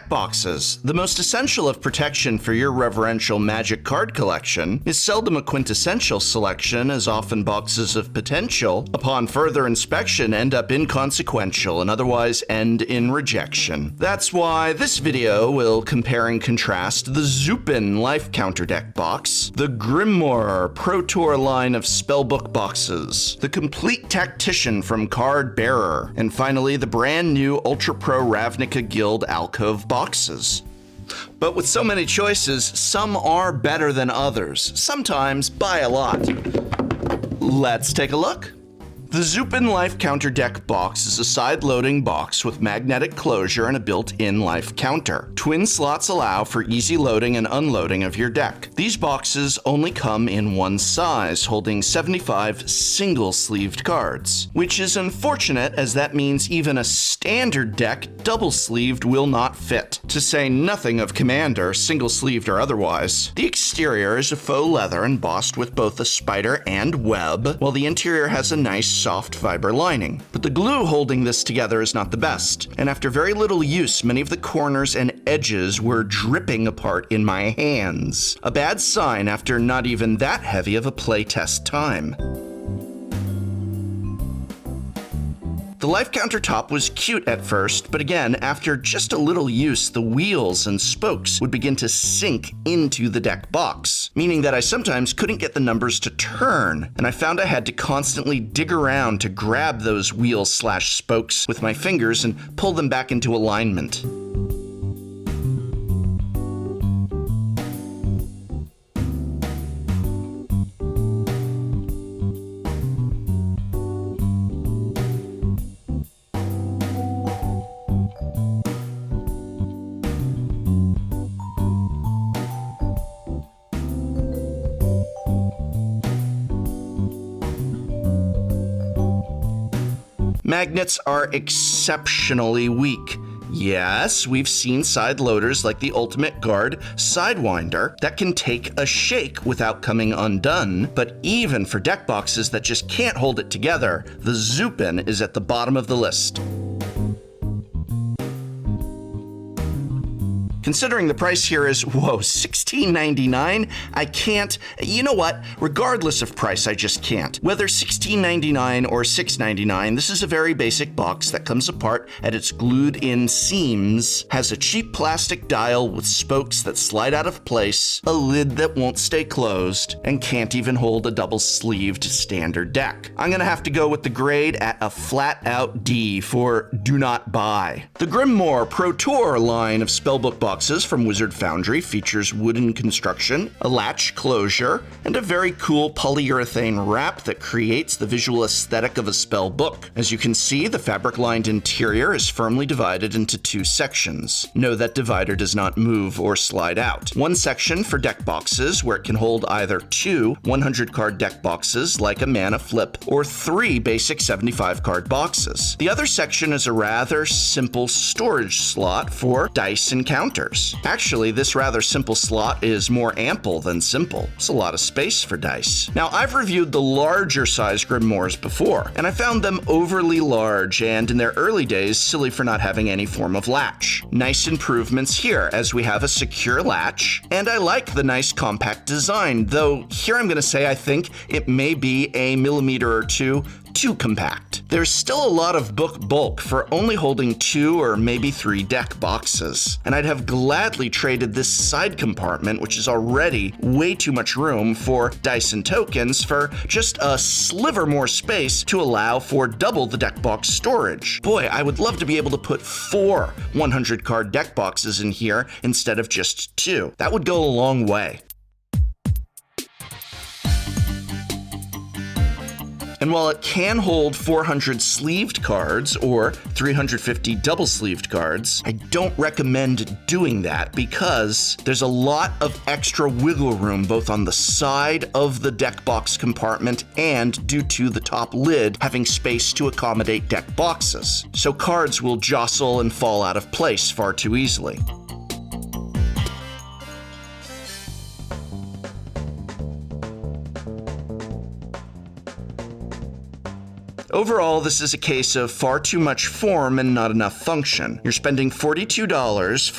deck boxes. The most essential of protection for your reverential Magic card collection is seldom a quintessential selection, as often boxes of potential, upon further inspection, end up inconsequential and otherwise end in rejection. That's why this video will compare and contrast the Zoopin Life Counter Deck box, the Grimoire ProTour line of spellbook boxes, the complete Tactician from Card Bearer, and finally the brand new Ultra Pro Ravnica Alcove boxes. But with so many choices, some are better than others, sometimes by a lot. Let's take a look. The Zoopin Life Counter Deck box is a side-loading box with magnetic closure and a built-in life counter. Twin slots allow for easy loading and unloading of your deck. These boxes only come in one size, holding 75 single-sleeved cards, which is unfortunate as that means even a standard deck, double-sleeved, will not fit. To say nothing of Commander, single-sleeved or otherwise. The exterior is a faux leather embossed with both a spider and web, while the interior has a nice soft fiber lining. But the glue holding this together is not the best, and after very little use, many of the corners and edges were dripping apart in my hands. A bad sign after not even that heavy of a playtest time. The life countertop was cute at first, but again, after just a little use, the wheels and spokes would begin to sink into the deck box, meaning that I sometimes couldn't get the numbers to turn, and I found I had to constantly dig around to grab those wheels/spokes with my fingers and pull them back into alignment. Magnets are exceptionally weak. Yes, we've seen side loaders like the Ultimate Guard Sidewinder that can take a shake without coming undone, but even for deck boxes that just can't hold it together, the Zupan is at the bottom of the list. Considering the price here is, whoa, $16.99, I can't, you know what, regardless of price, I just can't. Whether $16.99 or $6.99, this is a very basic box that comes apart at its glued-in seams, has a cheap plastic dial with spokes that slide out of place, a lid that won't stay closed, and can't even hold a double-sleeved standard deck. I'm gonna have to go with the grade at a flat-out D for do not buy. The Grimoire ProTour line of spellbook boxes from Wizard Foundry features wooden construction, a latch closure, and a very cool polyurethane wrap that creates the visual aesthetic of a spell book. As you can see, the fabric-lined interior is firmly divided into two sections. No, that divider does not move or slide out. One section for deck boxes, where it can hold either two 100-card deck boxes like a mana flip, or three basic 75-card boxes. The other section is a rather simple storage slot for dice and counters. Actually, this rather simple slot is more ample than simple. It's a lot of space for dice. Now, I've reviewed the larger size Grimoires before, and I found them overly large and, in their early days, silly for not having any form of latch. Nice improvements here, as we have a secure latch, and I like the nice compact design, though here I'm gonna say I think it may be a millimeter or two too compact. There's still a lot of book bulk for only holding 2 or maybe 3 deck boxes, and I'd have gladly traded this side compartment, which is already way too much room for dice and tokens, for just a sliver more space to allow for double the deck box storage. Boy, I would love to be able to put 4 100-card deck boxes in here instead of just 2. That would go a long way. And while it can hold 400 sleeved cards or 350 double sleeved cards, I don't recommend doing that because there's a lot of extra wiggle room both on the side of the deck box compartment and due to the top lid having space to accommodate deck boxes. So cards will jostle and fall out of place far too easily. Overall, this is a case of far too much form and not enough function. You're spending $42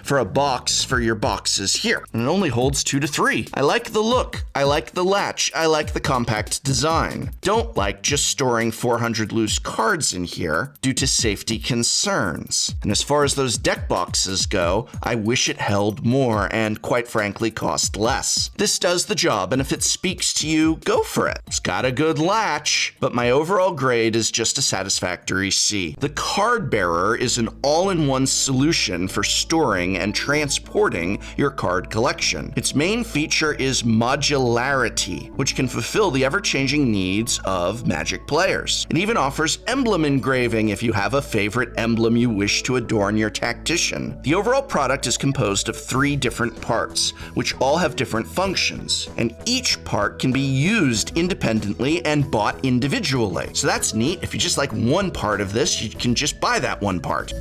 for a box for your boxes here, and it only holds 2 to 3. I like the look, I like the latch, I like the compact design. Don't like just storing 400 loose cards in here due to safety concerns. And as far as those deck boxes go, I wish it held more and, quite frankly, cost less. This does the job, and if it speaks to you, go for it. It's got a good latch, but my overall grade is just a satisfactory C. The card bearer is an all-in-one solution for storing and transporting your card collection. Its main feature is modularity, which can fulfill the ever-changing needs of Magic players. It even offers emblem engraving if you have a favorite emblem you wish to adorn your Tactician. The overall product is composed of 3 different parts, which all have different functions, and each part can be used independently and bought individually. So that's neat. If you just like one part of this, you can just buy that one part.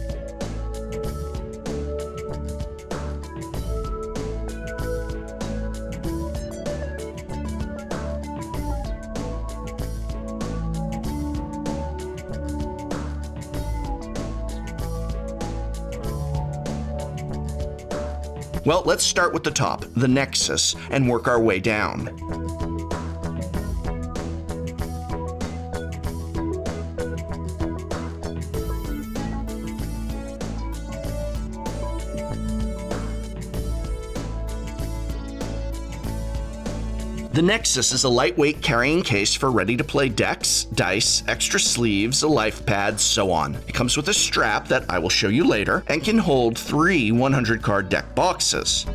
Well, let's start with the top, the Nexus, and work our way down. The Nexus is a lightweight carrying case for ready-to-play decks, dice, extra sleeves, a life pad, so on. It comes with a strap that I will show you later, and can hold 3 100-card deck boxes.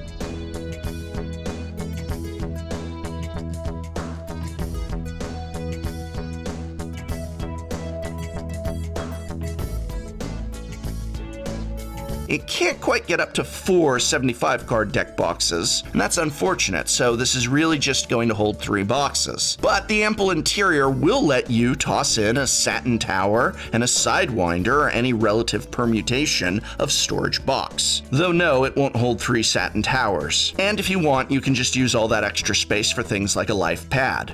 It can't quite get up to 4 75-card deck boxes, and that's unfortunate, so this is really just going to hold 3 boxes. But the ample interior will let you toss in a satin tower and a sidewinder or any relative permutation of storage box. Though no, it won't hold 3 satin towers. And if you want, you can just use all that extra space for things like a life pad.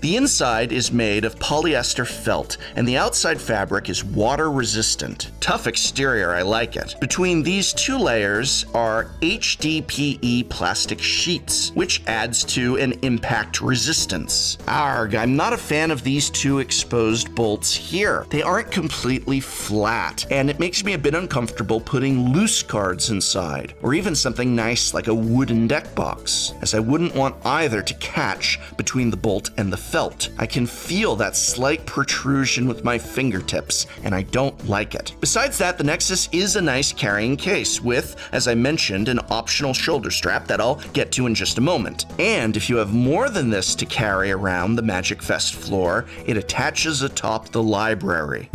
The inside is made of polyester felt, and the outside fabric is water resistant. Tough exterior, I like it. Between these 2 layers are HDPE plastic sheets, which adds to an impact resistance. Arg, I'm not a fan of these 2 exposed bolts here. They aren't completely flat, and it makes me a bit uncomfortable putting loose cards inside, or even something nice like a wooden deck box, as I wouldn't want either to catch between the bolt and the felt. I can feel that slight protrusion with my fingertips, and I don't like it. Besides that, the Nexus is a nice carrying case with, as I mentioned, an optional shoulder strap that I'll get to in just a moment. And if you have more than this to carry around the Magic Fest floor, it attaches atop the library.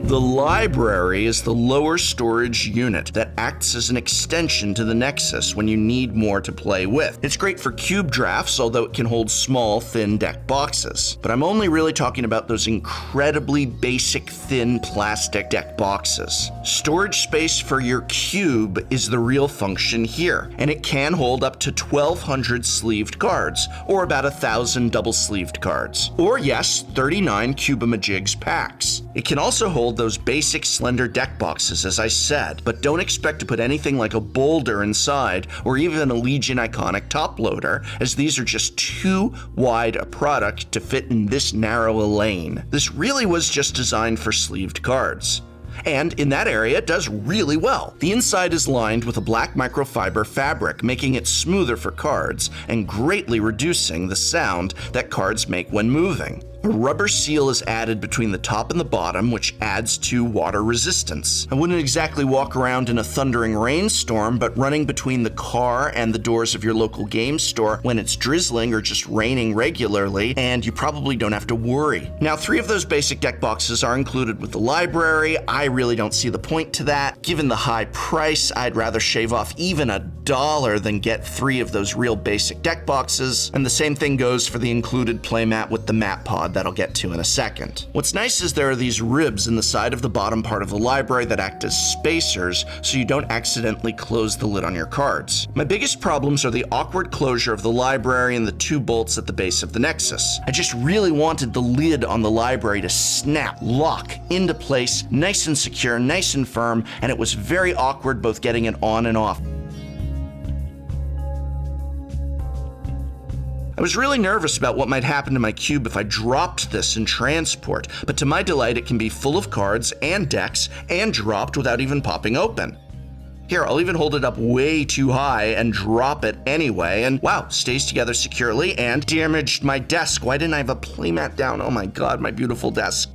The library is the lower storage unit that acts as an extension to the Nexus when you need more to play with. It's great for cube drafts, although it can hold small, thin deck boxes. But I'm only really talking about those incredibly basic, thin plastic deck boxes. Storage space for your cube is the real function here, and it can hold up to 1,200 sleeved cards, or about 1,000 double-sleeved cards. Or yes, 39 Cubamajigs packs. It can also hold those basic slender deck boxes, as I said, but don't expect to put anything like a boulder inside or even a Legion Iconic top loader, as these are just too wide a product to fit in this narrow a lane. This really was just designed for sleeved cards. And in that area, it does really well. The inside is lined with a black microfiber fabric, making it smoother for cards and greatly reducing the sound that cards make when moving. A rubber seal is added between the top and the bottom, which adds to water resistance. I wouldn't exactly walk around in a thundering rainstorm, but running between the car and the doors of your local game store when it's drizzling or just raining regularly, and you probably don't have to worry. Now, 3 of those basic deck boxes are included with the library. I really don't see the point to that. Given the high price, I'd rather shave off even $1 than get 3 of those real basic deck boxes, and the same thing goes for the included playmat with the mat pod that I'll get to in a second. What's nice is there are these ribs in the side of the bottom part of the library that act as spacers so you don't accidentally close the lid on your cards. My biggest problems are the awkward closure of the library and the 2 bolts at the base of the Nexus. I just really wanted the lid on the library to snap, lock into place, nice and secure, nice and firm, and it was very awkward both getting it on and off. I was really nervous about what might happen to my cube if I dropped this in transport, but to my delight it can be full of cards and decks and dropped without even popping open. Here, I'll even hold it up way too high and drop it anyway, and wow, stays together securely and damaged my desk. Why didn't I have a playmat down? Oh my god, my beautiful desk.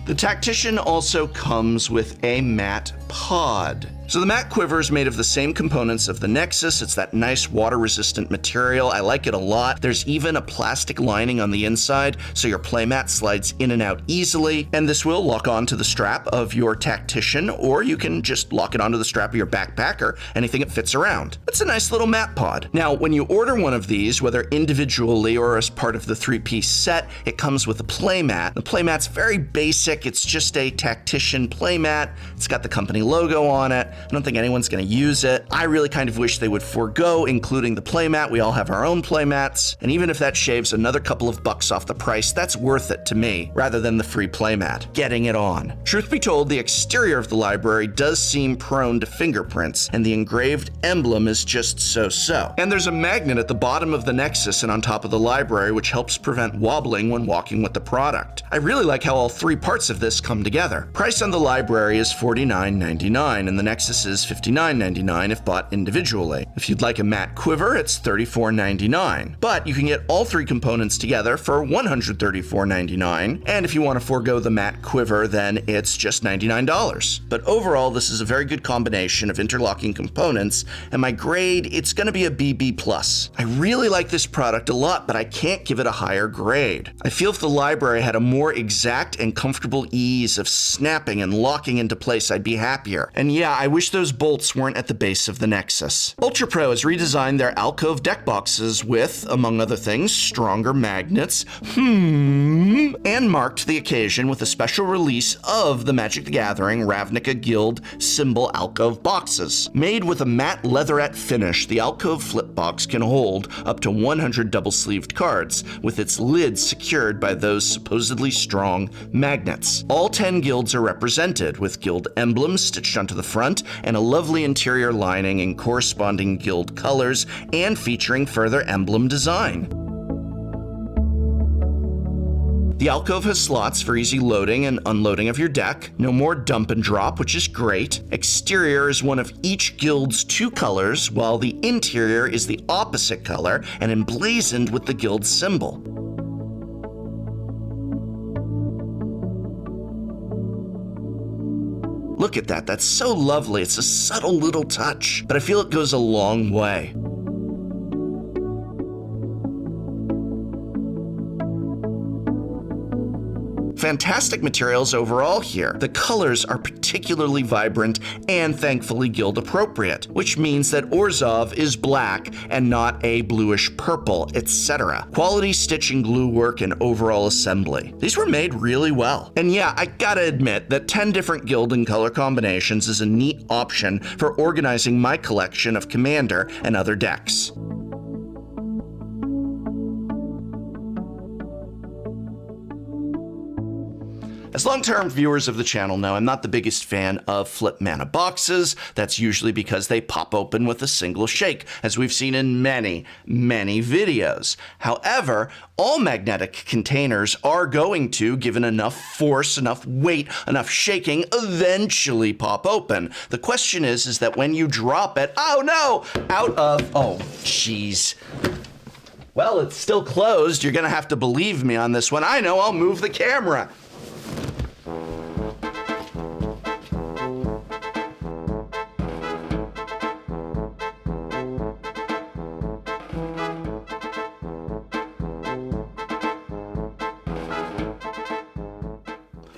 The Tactician also comes with a mat pod. So the mat quiver is made of the same components of the Nexus. It's that nice water-resistant material. I like it a lot. There's even a plastic lining on the inside, so your playmat slides in and out easily. And this will lock onto the strap of your Tactician, or you can just lock it onto the strap of your backpacker, anything it fits around. It's a nice little mat pod. Now, when you order one of these, whether individually or as part of the 3-piece set, it comes with a playmat. The playmat's very basic. It's just a Tactician playmat. It's got the company logo on it. I don't think anyone's going to use it. I really kind of wish they would forego including the playmat. We all have our own playmats, and even if that shaves another couple of bucks off the price, that's worth it to me, rather than the free playmat. Getting it on. Truth be told, the exterior of the library does seem prone to fingerprints, and the engraved emblem is just so-so. And there's a magnet at the bottom of the Nexus and on top of the library, which helps prevent wobbling when walking with the product. I really like how all 3 parts of this come together. Price on the library is $49.99, and the Nexus is $59.99 if bought individually. If you'd like a matte quiver, it's $34.99. But you can get all 3 components together for $134.99, and if you want to forego the matte quiver, then it's just $99. But overall, this is a very good combination of interlocking components, and my grade, it's going to be a BB+. I really like this product a lot, but I can't give it a higher grade. I feel if the library had a more exact and comfortable ease of snapping and locking into place, I'd be happier. And yeah, I wish those bolts weren't at the base of the Nexus. Ultra Pro has redesigned their Alcove deck boxes with, among other things, stronger magnets, and marked the occasion with a special release of the Magic the Gathering Ravnica Guild symbol Alcove boxes. Made with a matte leatherette finish, the Alcove flip box can hold up to 100 double-sleeved cards, with its lid secured by those supposedly strong magnets. All 10 guilds are represented, with guild emblems stitched onto the front and a lovely interior lining in corresponding guild colors and featuring further emblem design. The Alcove has slots for easy loading and unloading of your deck. No more dump and drop, which is great. Exterior is one of each guild's 2 colors, while the interior is the opposite color and emblazoned with the guild symbol. Look at that, that's so lovely. It's a subtle little touch, but I feel it goes a long way. Fantastic materials overall here. The colors are particularly vibrant and thankfully guild appropriate, which means that Orzhov is black and not a bluish purple, etc. Quality stitch and glue work and overall assembly. These were made really well. And yeah, I gotta admit that 10 different guild and color combinations is a neat option for organizing my collection of Commander and other decks. As long-term viewers of the channel know, I'm not the biggest fan of flip mana boxes. That's usually because they pop open with a single shake, as we've seen in many, many videos. However, all magnetic containers are going to, given enough force, enough weight, enough shaking, eventually pop open. The question is that when you drop it, oh no, out of, oh, jeez. Well, it's still closed. You're gonna have to believe me on this one. I know, I'll move the camera.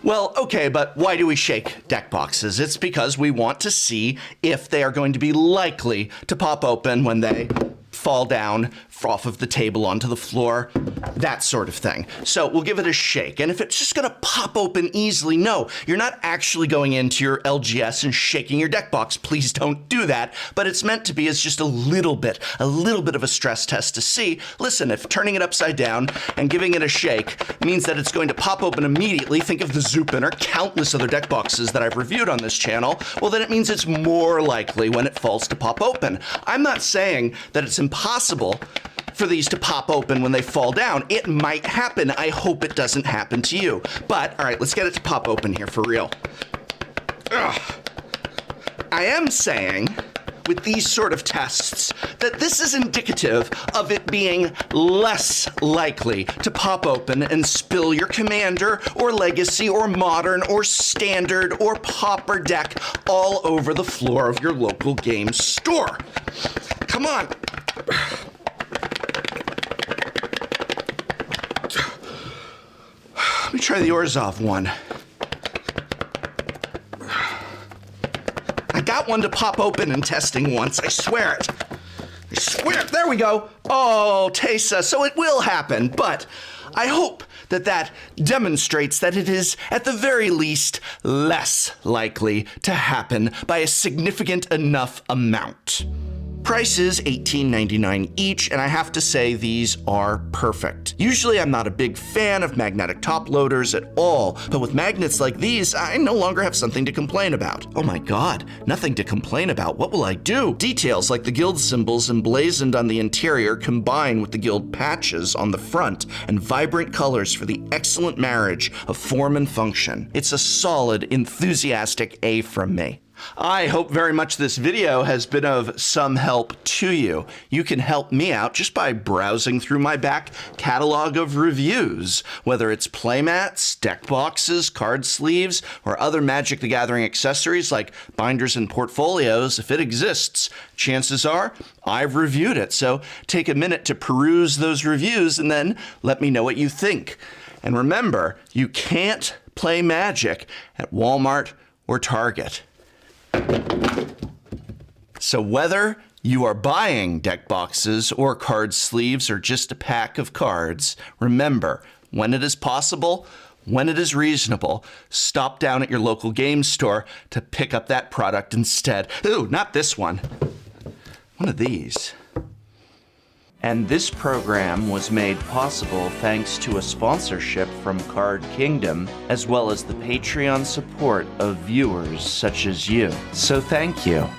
Well, okay, but why do we shake deck boxes? It's because we want to see if they are going to be likely to pop open when they fall down off of the table onto the floor, that sort of thing. So we'll give it a shake. And if it's just gonna pop open easily, no, you're not actually going into your LGS and shaking your deck box. Please don't do that. But it's meant to be as just a little bit of a stress test to see, listen, if turning it upside down and giving it a shake means that it's going to pop open immediately, think of the Zoopin or countless other deck boxes that I've reviewed on this channel, well then it means it's more likely when it falls to pop open. I'm not saying that it's impossible for these to pop open when they fall down. It might happen. I hope it doesn't happen to you. But, all right, let's get it to pop open here for real. Ugh. I am saying, with these sort of tests, that this is indicative of it being less likely to pop open and spill your Commander or Legacy or Modern or Standard or Pauper deck all over the floor of your local game store. Come on. Let me try the Orzhov one. I got one to pop open in testing once, I swear it. I swear it, there we go. Oh, Tesa, so it will happen, but I hope that that demonstrates that it is, at the very least, less likely to happen by a significant enough amount. Prices $18.99 each, and I have to say these are perfect. Usually I'm not a big fan of magnetic top loaders at all, but with magnets like these, I no longer have something to complain about. Oh my god, nothing to complain about. What will I do? Details like the guild symbols emblazoned on the interior combine with the guild patches on the front, and vibrant colors for the excellent marriage of form and function. It's a solid, enthusiastic A from me. I hope very much this video has been of some help to you. You can help me out just by browsing through my back catalog of reviews, whether it's playmats, deck boxes, card sleeves, or other Magic the Gathering accessories like binders and portfolios. If it exists, chances are I've reviewed it. So take a minute to peruse those reviews and then let me know what you think. And remember, you can't play Magic at Walmart or Target. So whether you are buying deck boxes or card sleeves or just a pack of cards, remember, when it is possible, when it is reasonable, stop down at your local game store to pick up that product instead. Ooh, not this one. One of these. And this program was made possible thanks to a sponsorship from Card Kingdom, as well as the Patreon support of viewers such as you. So thank you.